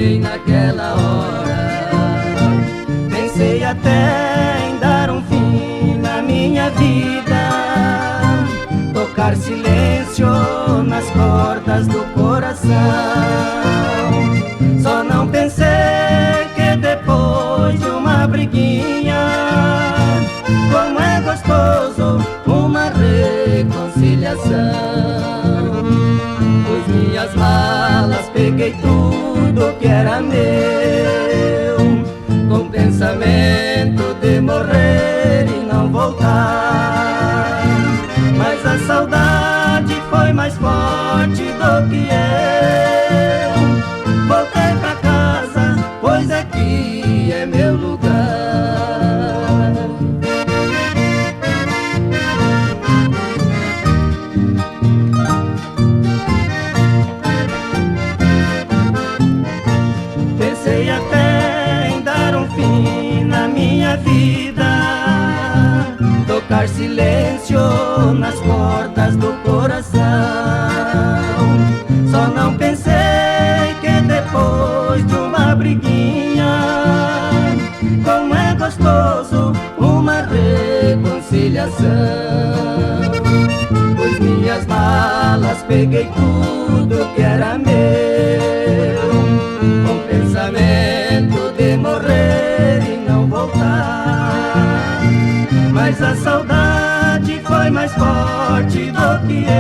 pensei naquela hora. Pensei até em dar um fim na minha vida, tocar silêncio nas cordas do coração. Só não pensei que depois de uma briguinha, como é gostoso uma reconciliação. Pois minhas malas peguei tudo que era meu, com pensamento de morrer e não voltar. Mas a saudade foi mais forte do que eu. Voltei pra casa, pois aqui é meu lugar. Pensei até em dar um fim na minha vida, tocar silêncio nas cordas do coração. Só não pensei que depois de uma briguinha, como é gostoso uma reconciliação. Pois minhas malas peguei tudo que era meu, com pensamento de morrer e não voltar. Mas a saudade foi mais forte do que eu.